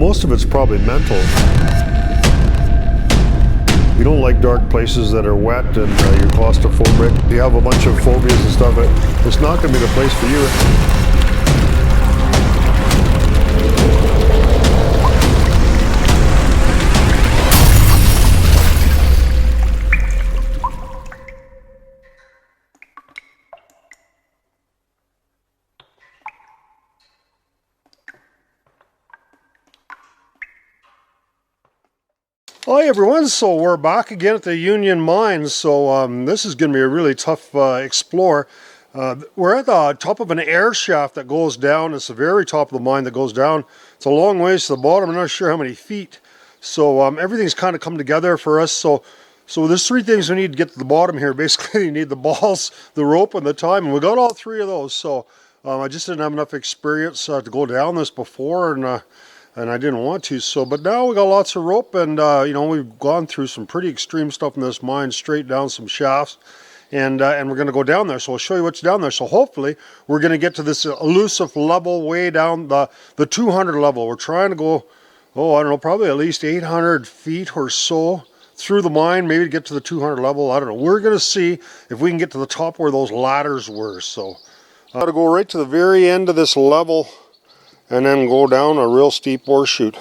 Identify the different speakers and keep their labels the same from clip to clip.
Speaker 1: Most of it's probably mental. You don't like dark places that are wet and you're claustrophobic. You have a bunch of phobias and stuff. It's not going to be the place for you. Hi everyone, so we're back again at the Union Mines. So this is going to be a really tough explore. We're at the top of an air shaft that goes down. It's the very top of the mine that goes down. It's a long ways to the bottom. I'm not sure how many feet. So everything's kind of come together for us. So there's three things we need to get to the bottom here. Basically, you need the balls, the rope, and the time. And we got all three of those. So I just didn't have enough experience to go down this before, and I didn't want to. So, but now we got lots of rope, and you know, we've gone through some pretty extreme stuff in this mine, straight down some shafts, and we're going to go down there. So I'll show you what's down there. So hopefully we're going to get to this elusive level way down the 200 level. We're trying to go, oh, I don't know, probably at least 800 feet or so through the mine, maybe to get to the 200 level. I don't know. We're going to see if we can get to the top where those ladders were. So I got to go right to the very end of this level and then go down a real steep horseshoe.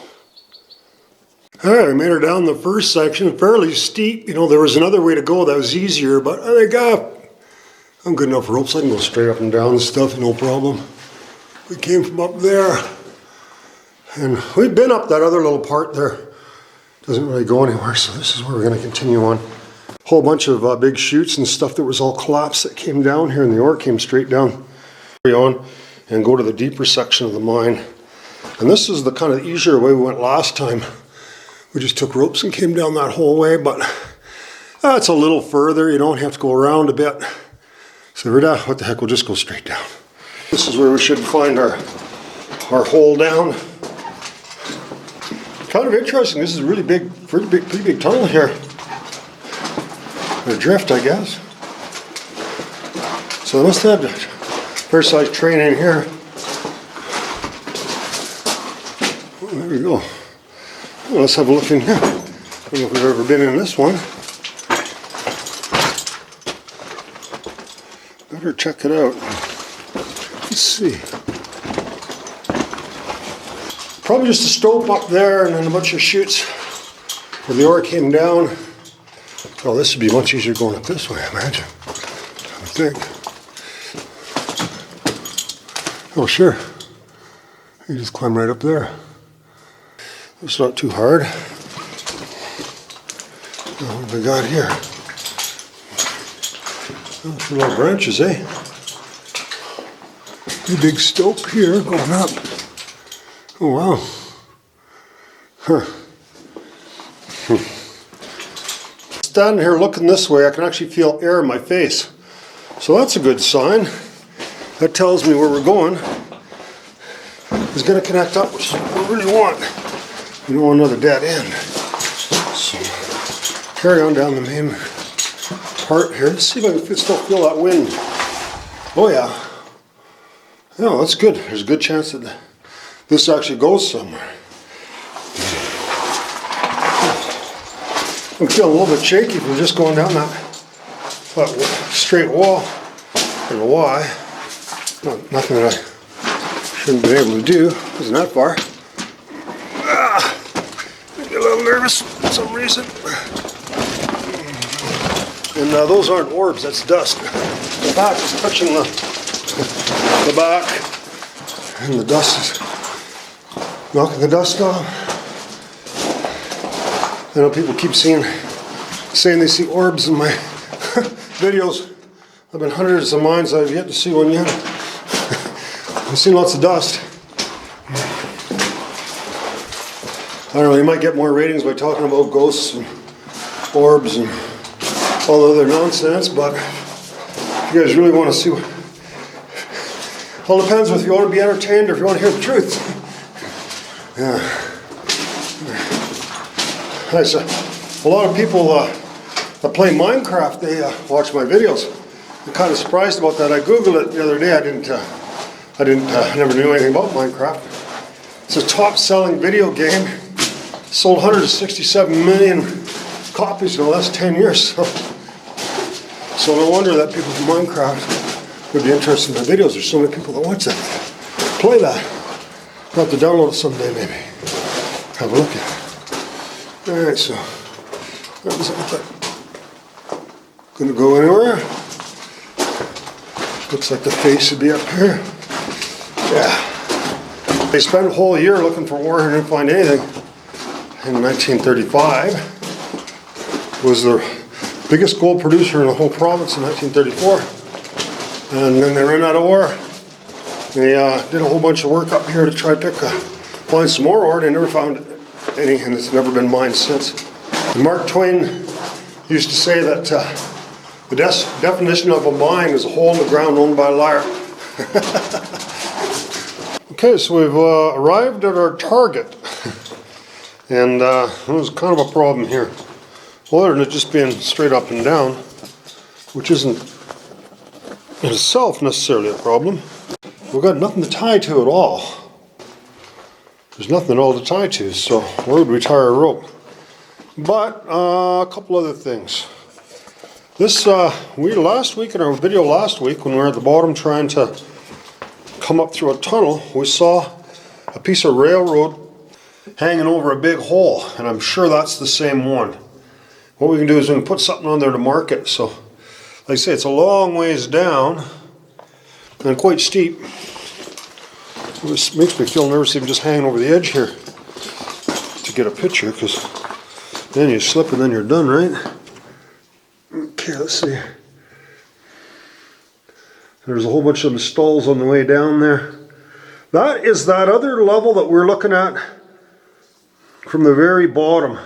Speaker 1: Alright, we made her down the first section, fairly steep. You know, there was another way to go that was easier, but I think I'm good enough ropes. I can go straight up and down and stuff, no problem. We came from up there, and we've been up that other little part there. Doesn't really go anywhere, so this is where we're going to continue on. Whole bunch of big chutes and stuff that was all collapsed that came down here, and the ore came straight down. On and go to the deeper section of the mine. And this is the kind of easier way we went last time. We just took ropes and came down that whole way, but it's a little further. You don't have to go around a bit. So what the heck, we'll just go straight down. This is where we should find our hole down. Kind of interesting. This is a really big, pretty big tunnel here. Or drift, I guess. So I must have fair size train in here. Oh, there we go. Well, let's have a look in here. I don't know if we've ever been in this one. Better check it out. Let's see. Probably just a stope up there and then a bunch of chutes where the ore came down. Oh, this would be much easier going up this way, I imagine. I would think. Oh, sure. You just climb right up there. It's not too hard. Now, what have we got here? Oh, some little branches, eh? A big stope here going up. Oh, wow. Huh. Standing here looking this way, I can actually feel air in my face. So that's a good sign. That tells me where we're going. It's going to connect up, which is what we really want. We don't want another dead end. So carry on down the main part here. Let's see if I can still feel that wind. Oh yeah. Yeah, that's good. There's a good chance that this actually goes somewhere. I'm feeling a little bit shaky from just going down that straight wall. I don't know why. Nothing that I shouldn't have been able to do. Wasn't that far. I get a little nervous for some reason. And those aren't orbs, that's dust. The back is touching the back, and the dust is knocking the dust off. I know people keep saying they see orbs in my videos. I've been hundreds of mines, I've yet to see one yet. I've seen lots of dust. I don't know, you might get more ratings by talking about ghosts and orbs and all the other nonsense, but if you guys really want to see what... All depends if you want to be entertained or if you want to hear the truth. Yeah. Nice. A lot of people that play Minecraft, they watch my videos. I'm kind of surprised about that. I googled it the other day. I never knew anything about Minecraft. It's a top-selling video game. Sold 167 million copies in the last 10 years. So no wonder that people from Minecraft would be interested in my videos. There's so many people that watch that. Play that. I'll have to download it someday maybe. Have a look at it. Alright, so that was it. Gonna go anywhere. Looks like the face would be up here. Yeah. They spent a whole year looking for ore and didn't find anything. In 1935 was the biggest gold producer in the whole province in 1934. And then they ran out of ore. They did a whole bunch of work up here to try to find some more ore. They never found any, and it's never been mined since. And Mark Twain used to say that the definition of a mine is a hole in the ground owned by a liar. Okay, so we've arrived at our target. And there's kind of a problem here. Other than it just being straight up and down, which isn't in itself necessarily a problem. We've got nothing to tie to at all. There's nothing at all to tie to, so where would we tie our rope? But a couple other things. This, last week in our video last week, when we were at the bottom trying to come up through a tunnel, we saw a piece of railroad hanging over a big hole, and I'm sure that's the same one. What we can do is we can put something on there to mark it. So, like I say, it's a long ways down and quite steep. This makes me feel nervous even just hanging over the edge here to get a picture, because then you slip and then you're done, right? Okay, let's see. There's a whole bunch of stalls on the way down there. That is that other level that we're looking at from the very bottom. It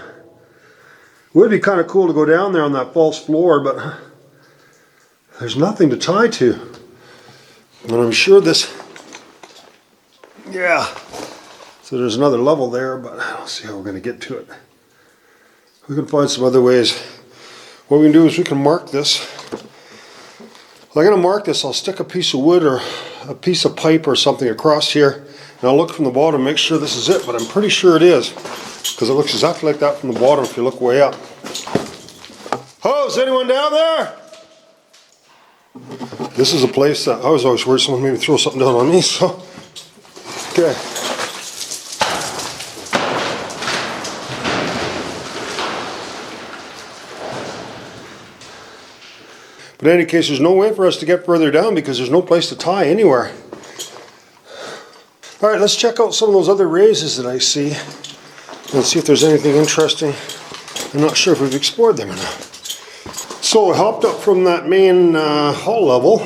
Speaker 1: would be kind of cool to go down there on that false floor, but there's nothing to tie to. And I'm sure this, yeah. So there's another level there, but I don't see how we're going to get to it. We can find some other ways. What we can do is we can mark this. If I'm going to mark this, I'll stick a piece of wood or a piece of pipe or something across here, and I'll look from the bottom, make sure this is it, but I'm pretty sure it is, because it looks exactly like that from the bottom if you look way up. Oh, is anyone down there? This is a place that I was always worried someone maybe throw something down on me, so, okay. But in any case, there's no way for us to get further down because there's no place to tie anywhere. All right, let's check out some of those other raises that I see and see if there's anything interesting. I'm not sure if we've explored them or not. So I hopped up from that main hall level,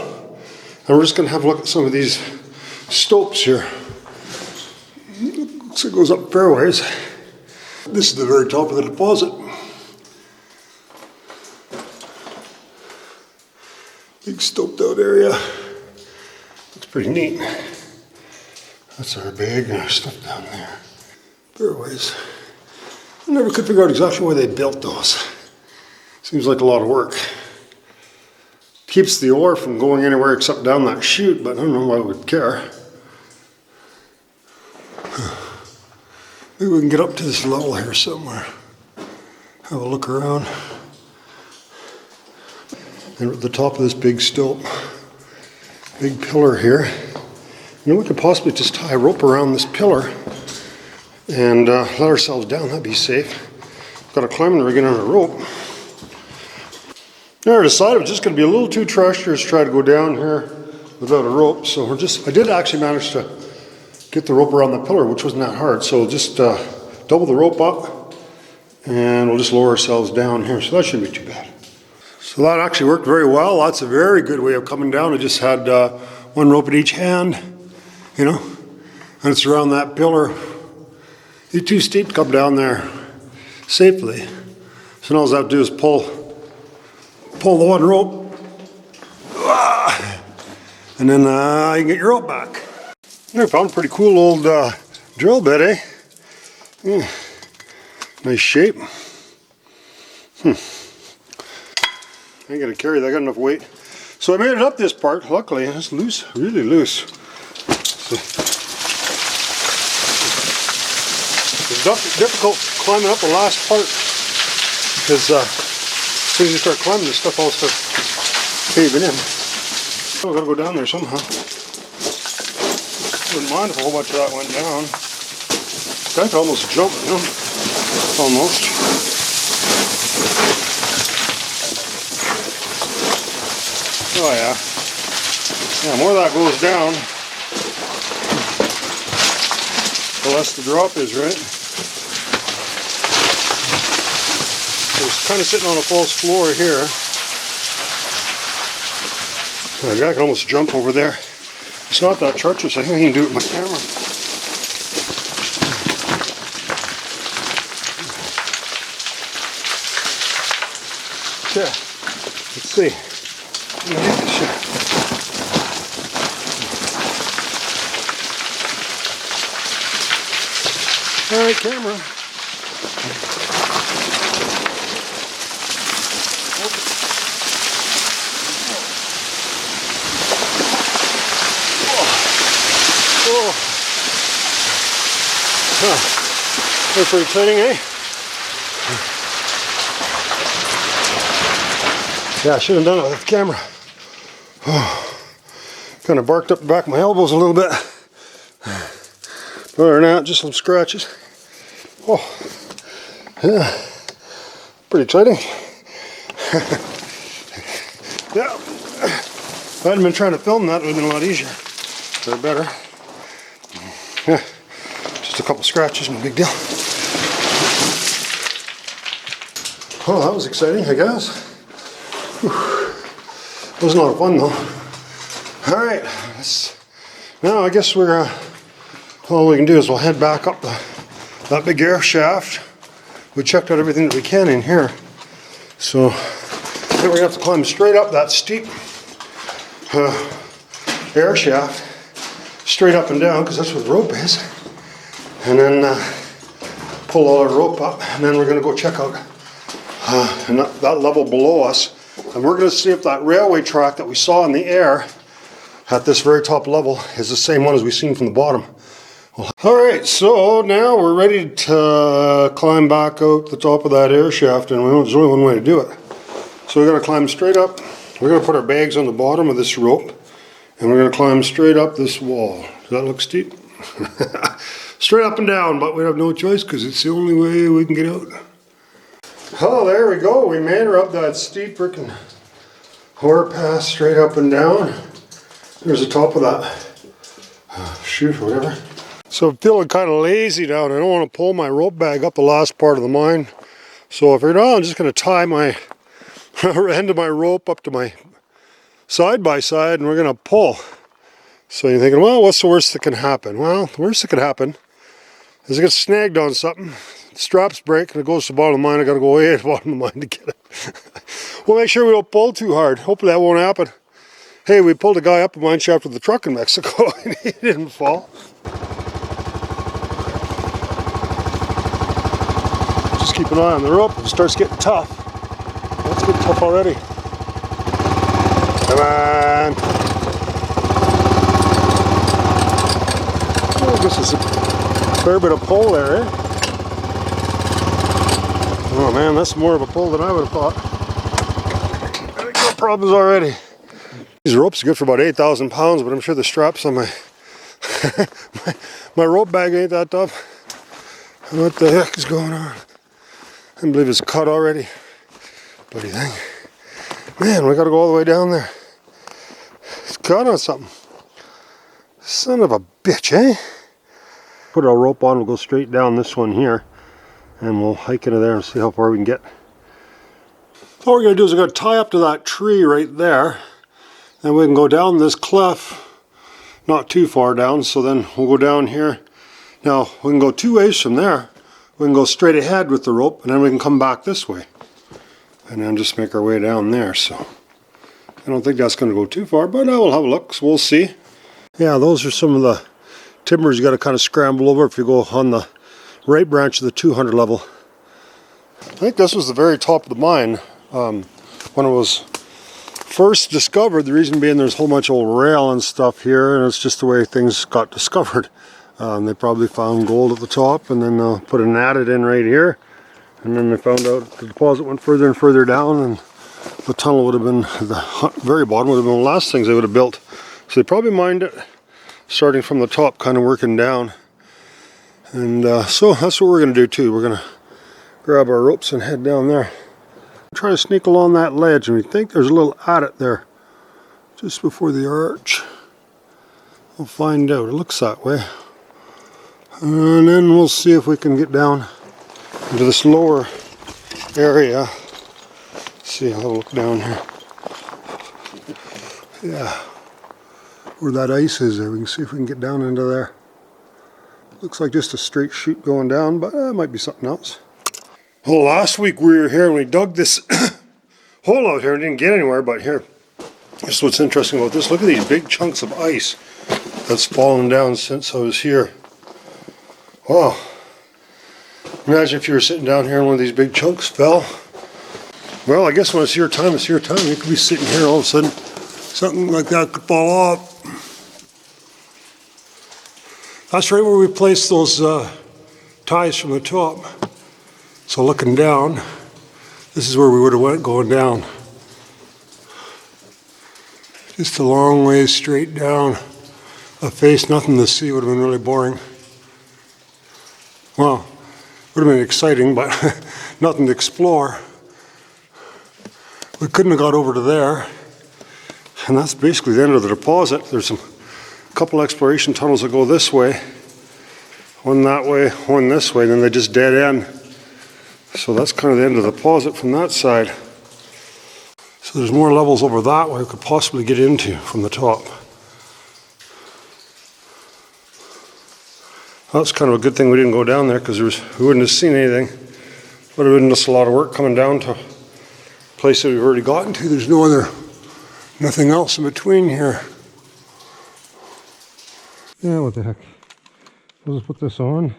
Speaker 1: and we're just going to have a look at some of these stopes here. Looks like it goes up fairways. This is the very top of the deposit. Big stoped out area. Looks pretty neat. That's our bag and our stuff down there. Fairways. I never could figure out exactly why they built those. Seems like a lot of work. Keeps the ore from going anywhere except down that chute, but I don't know why I would care. Maybe we can get up to this level here somewhere. Have a look around. And at the top of this big stope, big pillar here, you know, we could possibly just tie a rope around this pillar and let ourselves down. That'd be safe. Got a climbing rig and a rope. Now I decided it was just going to be a little too treacherous to try to go down here without a rope. So I did actually manage to get the rope around the pillar, which wasn't that hard. So we'll just double the rope up and we'll just lower ourselves down here. So that shouldn't be too bad. So that actually worked very well. That's a very good way of coming down. I just had one rope in each hand, you know, and it's around that pillar. It's too steep to come down there safely. So now all I have to do is pull the one rope, and then you can get your rope back. I found a pretty cool old drill bit, eh? Yeah. Nice shape. I ain't gonna carry that, I got enough weight. So I made it up this part, luckily. It's loose, really loose. So It's difficult climbing up the last part because as soon as you start climbing, this stuff all starts caving in. So we gotta go down there somehow. Wouldn't mind if a whole bunch of that went down. I could almost jump, you know? Almost. Oh yeah. Yeah, more of that goes down, the less the drop is, right? So it's kind of sitting on a false floor here. I can almost jump over there. It's not that treacherous. I think I can do it with my camera. Yeah, let's see. All right, camera. Oh. Huh. That's pretty exciting, eh? Yeah, I should have done it with the camera. Oh. Kind of barked up the back of my elbows a little bit. Other than that, just some scratches. Oh, yeah, pretty exciting. Yeah, if I hadn't been trying to film that, it would have been a lot easier. Or better. Yeah, just a couple scratches, no big deal. Oh, that was exciting, I guess. Whew. It was a lot of fun, though. All right, now I guess we're. All we can do is we'll head back up that big air shaft. We checked out everything that we can in here. So then we're going to have to climb straight up that steep air shaft, straight up and down, because that's where the rope is. And then pull all our rope up, and then we're going to go check out and that level below us. And we're going to see if that railway track that we saw in the air at this very top level is the same one as we've seen from the bottom. Alright, so now we're ready to climb back out the top of that air shaft, and there's only one way to do it. So we're going to climb straight up. We're going to put our bags on the bottom of this rope, and we're going to climb straight up this wall. Does that look steep? Straight up and down, but we have no choice because it's the only way we can get out. Oh, there we go. We made her up that steep freaking horror pass straight up and down. There's the top of that chute or whatever. So I'm feeling kind of lazy down. I don't want to pull my rope bag up the last part of the mine. So if you're not, I'm just going to tie my end of my rope up to my side by side, and we're going to pull. So you're thinking, well, what's the worst that can happen? Well, the worst that could happen is I get snagged on something, the straps break, and it goes to the bottom of the mine. I got to go way at the bottom of the mine to get it. We'll make sure we don't pull too hard. Hopefully that won't happen. Hey, we pulled a guy up a mine shaft with a truck in Mexico, and he didn't fall. Just keep an eye on the rope. If it starts getting tough, let's get tough already. Come on. Oh, I guess it's a fair bit of pull there, eh? Oh man, that's more of a pull than I would have thought. I got problems already. These ropes are good for about 8,000 pounds, but I'm sure the straps on my my rope bag ain't that tough. What the heck is going on? I can't believe it's cut already. What do you think? Man, we gotta go all the way down there. It's caught on something. Son of a bitch, eh? Put our rope on, we'll go straight down this one here, and we'll hike into there and see how far we can get. All we're gonna do is we're gonna tie up to that tree right there, and we can go down this cliff, not too far down, so then we'll go down here. Now, we can go two ways from there. We can go straight ahead with the rope, and then we can come back this way. And then just make our way down there, so. I don't think that's gonna go too far, but I will have a look, so we'll see. Yeah, those are some of the timbers you gotta kind of scramble over if you go on the right branch of the 200 level. I think this was the very top of the mine. When it was first discovered, the reason being there's a whole bunch of old rail and stuff here, and it's just the way things got discovered. They probably found gold at the top and then put an adit in right here. And then they found out the deposit went further and further down, and the tunnel would have been, the very bottom would have been the last things they would have built. So they probably mined it, starting from the top, kind of working down. And so that's what we're going to do too. We're going to grab our ropes and head down there. Try to sneak along that ledge, and we think there's a little adit there, just before the arch. We'll find out. It looks that way. And then we'll see if we can get down into this lower area. See, I'll look down here. Yeah, where that ice is there. We can see if we can get down into there. Looks like just a straight chute going down, but it might be something else. Well, last week we were here and we dug this hole out here and didn't get anywhere, but here, this is what's interesting about this. Look at these big chunks of ice that's fallen down since I was here. Wow. Imagine if you were sitting down here and one of these big chunks fell. Well, I guess when it's your time, it's your time. You could be sitting here and all of a sudden something like that could fall off. That's right where we placed those ties from the top. So looking down, this is where we would have went going down. Just a long way straight down. A face, nothing to see, would have been really boring. Well, would have been exciting, but nothing to explore. We couldn't have got over to there. And that's basically the end of the deposit. There's a couple exploration tunnels that go this way. One that way, one this way, and then they just dead end. So that's kind of the end of the deposit from that side. So there's more levels over that way we could possibly get into from the top. That's kind of a good thing we didn't go down there, because we wouldn't have seen anything. Would have been just a lot of work coming down to a place that we've already gotten to. There's nothing else in between here. Yeah, what the heck. I'll just put this on.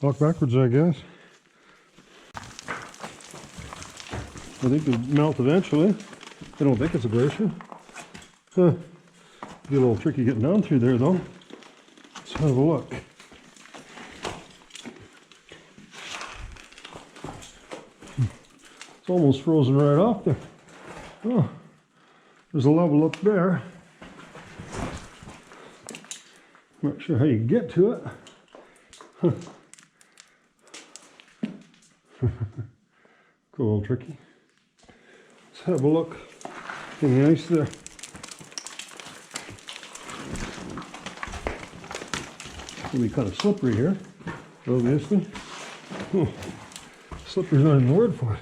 Speaker 1: Walk backwards, I guess. I think it'll melt eventually. I don't think it's a glacier. Be a little tricky getting down through there though. Let's have a look. It's almost frozen right off there. Oh, there's a level up there. Not sure how you get to it. Huh. Cool, little tricky. Let's have a look in the ice there. It's going to be kind of slippery here, obviously. Oh, slippery's not even the word for it.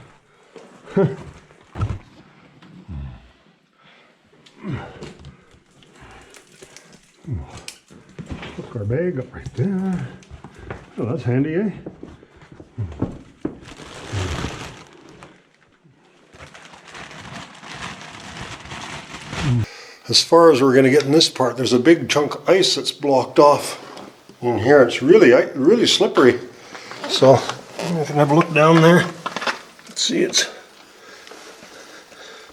Speaker 1: Hook our bag up right there. Oh, that's handy, eh? As far as we're going to get in this part, there's a big chunk of ice that's blocked off in here. It's really slippery. So I can have a look down there. Let's see, it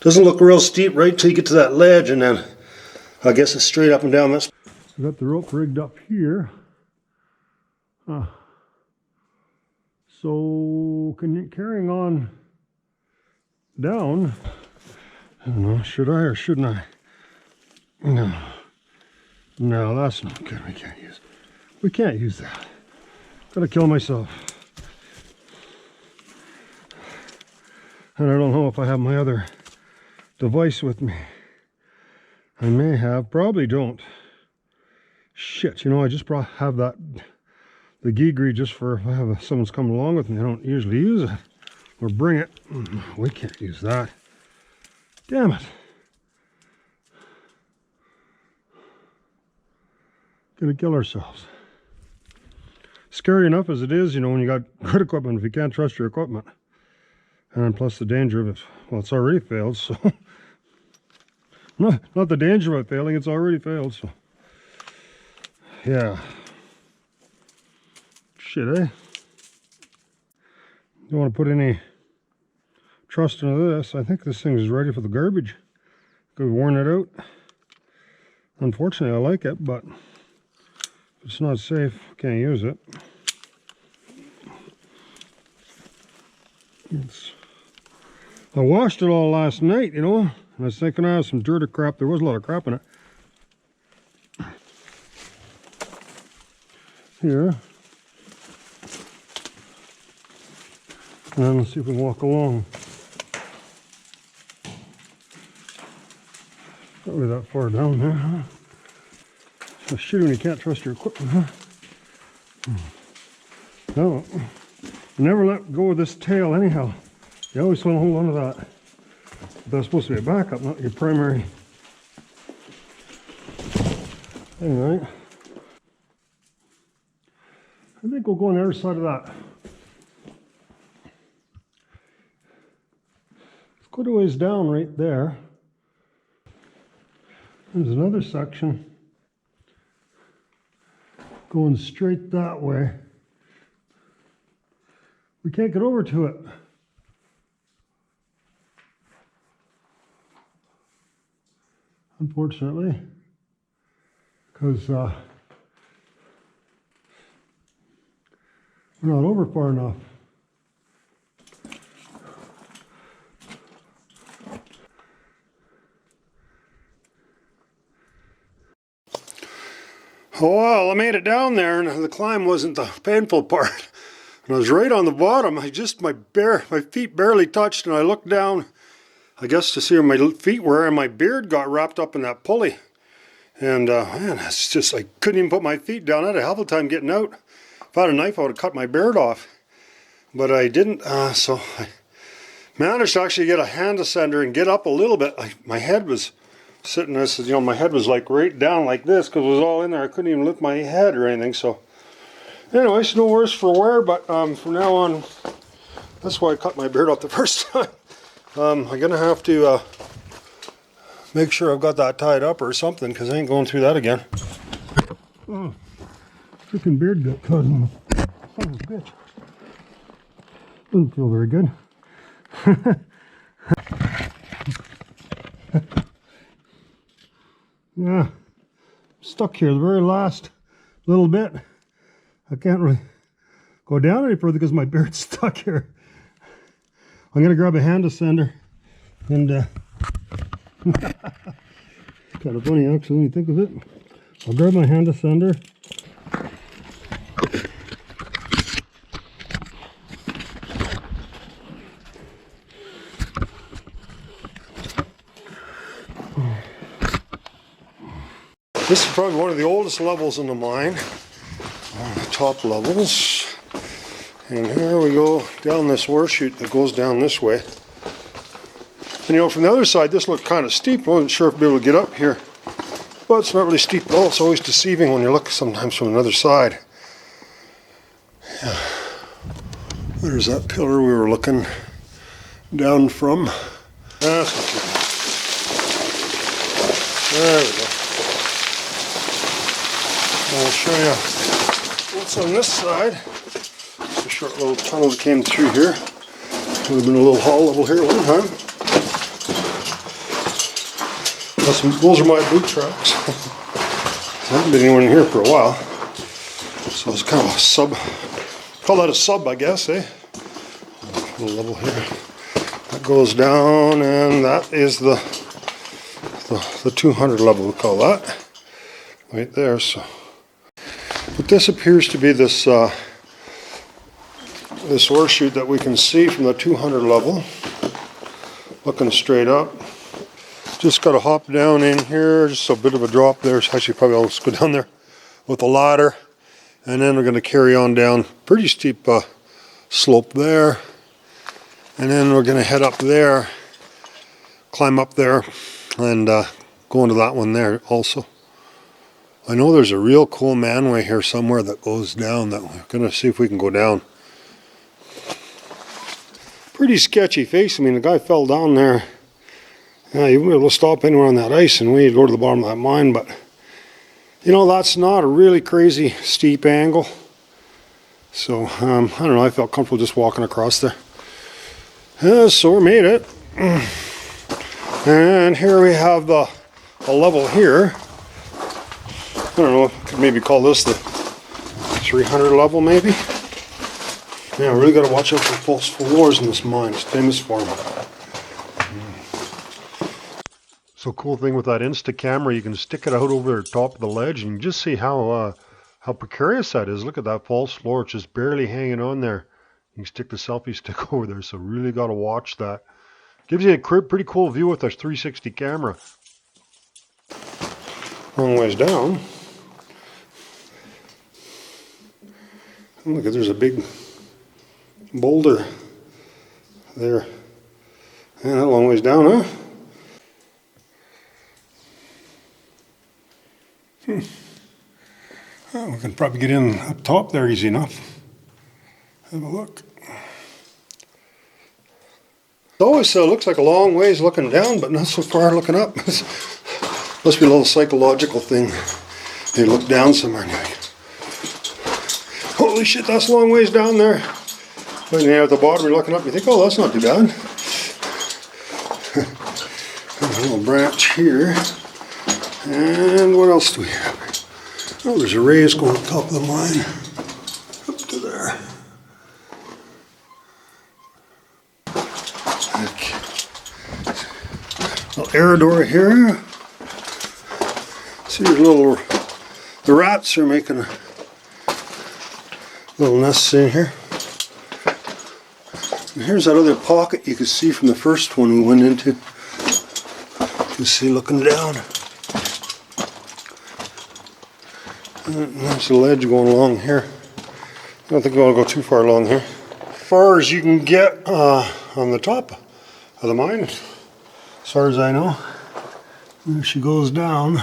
Speaker 1: doesn't look real steep right till you get to that ledge, and then I guess it's straight up and down this. So got the rope rigged up here. So carrying on down, I don't know, should I or shouldn't I? No, that's not good. We can't use that. Gotta kill myself. And I don't know if I have my other device with me. I may have, probably don't. Shit, you know, I just have that, the geegree, just for if someone's coming along with me. I don't usually use it or bring it. We can't use that. Damn it. Gonna kill ourselves. Scary enough as it is, you know, when you got good equipment, if you can't trust your equipment. And plus the danger of it, well, it's already failed, so. Not the danger of it failing, it's already failed, so. Yeah. Shit, eh? Don't want to put any trusting to this. I think this thing is ready for the garbage. I've worn it out. Unfortunately, I like it, but if it's not safe, can't use it. I washed it all last night, you know. I was thinking I had some dirt or crap. There was a lot of crap in it. Here. And let's see if we can walk along. Not really that far down there, huh? So shit when you can't trust your equipment, huh? No. Never let go of this tail anyhow. You always want to hold on to that. That's supposed to be a backup, not your primary. Anyway. I think we'll go on the other side of that. Let's go a ways down right there. There's another section going straight that way. We can't get over to it. Unfortunately, because we're not over far enough. Oh, well, I made it down there, and the climb wasn't the painful part. And I was right on the bottom. My feet barely touched, and I looked down, I guess, to see where my feet were, and my beard got wrapped up in that pulley. And man, it's just, I couldn't even put my feet down. I had a hell of a time getting out. If I had a knife, I would have cut my beard off. But I didn't, so I managed to actually get a hand ascender and get up a little bit. My head was sitting, this, you know, my head was like right down like this because it was all in there. I couldn't even lift my head or anything. So anyways, no worse for wear, but from now on, that's why I cut my beard off the first time. I'm gonna have to make sure I've got that tied up or something, because I ain't going through that again. Oh, freaking beard got caught in the son of a bitch. Doesn't feel very good. Yeah, stuck here the very last little bit. I can't really go down any further because my beard's stuck here. I'm gonna grab a hand ascender and kind of funny actually when you think of it. I'll grab my hand ascender. This is probably one of the oldest levels in the mine, one of the top levels. And here we go down this ore chute that goes down this way. And you know, from the other side, this looked kind of steep. I wasn't sure if I'd be able to get up here. But it's not really steep at all. It's always deceiving when you look sometimes from another side. Yeah. There's that pillar we were looking down from. That's not too bad. There we go. I'll show you what's on this side. It's a short little tunnel that came through here. Would have been a little haul level here at one time. Those are my boot tracks. I haven't been anywhere in here for a while. So it's kind of a sub, call that a sub, I guess, eh? A little level here. That goes down, and that is the 200 level, we call that. Right there, so. But this appears to be this this ore chute that we can see from the 200 level, looking straight up. Just got to hop down in here, just a bit of a drop there. Actually, probably I'll just go down there with a ladder, and then we're going to carry on down. Pretty steep slope there, and then we're going to head up there, climb up there, and go into that one there also. I know there's a real cool manway here somewhere that goes down that we're going to see if we can go down. Pretty sketchy face. I mean, the guy fell down there. Yeah, you wouldn't be able to stop anywhere on that ice and we need to go to the bottom of that mine, but you know, that's not a really crazy steep angle. So, I don't know, I felt comfortable just walking across there. So we made it. And here we have the level here. I don't know, could maybe call this the 300 level maybe. Yeah, really got to watch out for false floors in this mine. It's famous for them. So cool thing with that Insta camera, you can stick it out over the top of the ledge and you can just see how precarious that is. Look at that false floor, it's just barely hanging on there. You can stick the selfie stick over there, so really got to watch that. Gives you a pretty cool view with a 360 camera. Long ways down. Look, there's a big boulder there. And that long ways down, huh? Well, we can probably get in up top there easy enough. Have a look. It always looks like a long ways looking down, but not so far looking up. Must be a little psychological thing. They look down somewhere and you're like, holy shit, that's a long ways down there. When you're at the bottom, you're looking up, you think, oh, that's not too bad. A little branch here. And what else do we have? Oh, there's a raise going up top of the mine. Up to there. Okay. Little air door here. See, the rats are making a little nest in here. And here's that other pocket you could see from the first one we went into. You can see looking down. And there's a ledge going along here. I don't think we'll go too far along here. As far as you can get on the top of the mine, as far as I know. There she goes down.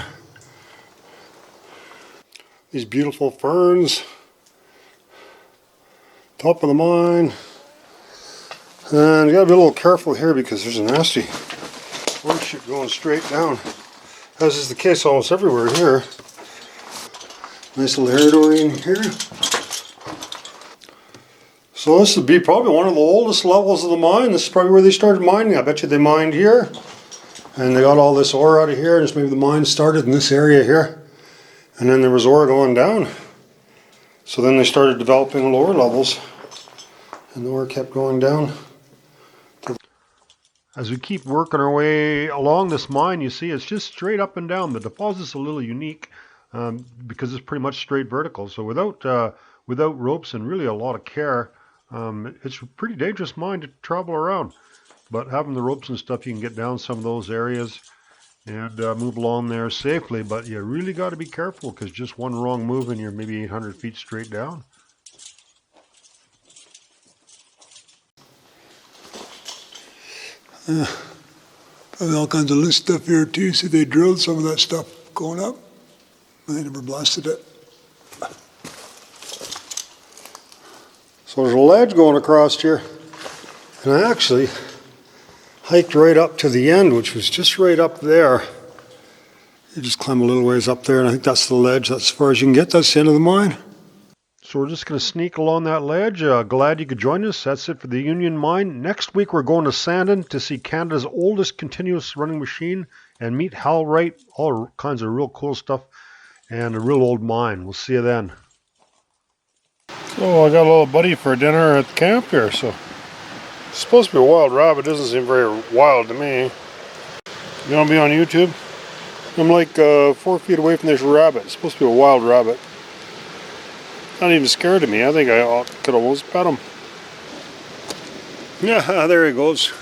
Speaker 1: These beautiful ferns. Top of the mine. And you gotta be a little careful here because there's a nasty woodchip going straight down. As is the case almost everywhere here. Nice little air door in here. So this would be probably one of the oldest levels of the mine. This is probably where they started mining. I bet you they mined here. And they got all this ore out of here. And maybe the mine started in this area here. And then there was ore going down. So then they started developing lower levels. And the ore kept going down. As we keep working our way along this mine, you see it's just straight up and down. The deposit's a little unique because it's pretty much straight vertical. So without ropes and really a lot of care, it's a pretty dangerous mine to travel around. But having the ropes and stuff, you can get down some of those areas and move along there safely. But you really got to be careful because just one wrong move and you're maybe 800 feet straight down.
Speaker 2: Probably all kinds of loose stuff here too. See, they drilled some of that stuff going up. They never blasted it.
Speaker 1: So there's a ledge going across here. And I actually hiked right up to the end, which was just right up there. You just climb a little ways up there, and I think that's the ledge. That's as far as you can get. That's the end of the mine. So we're just going to sneak along that ledge. Glad you could join us. That's it for the Union Mine. Next week we're going to Sandon to see Canada's oldest continuous running machine and meet Hal Wright. All kinds of real cool stuff and a real old mine. We'll see you then. So I got a little buddy for dinner at the camp here. So it's supposed to be a wild rabbit. It doesn't seem very wild to me. You want to be on YouTube? I'm like 4 feet away from this rabbit. It's supposed to be a wild rabbit. Not even scared of me. I think I could almost pet him. Yeah, there he goes.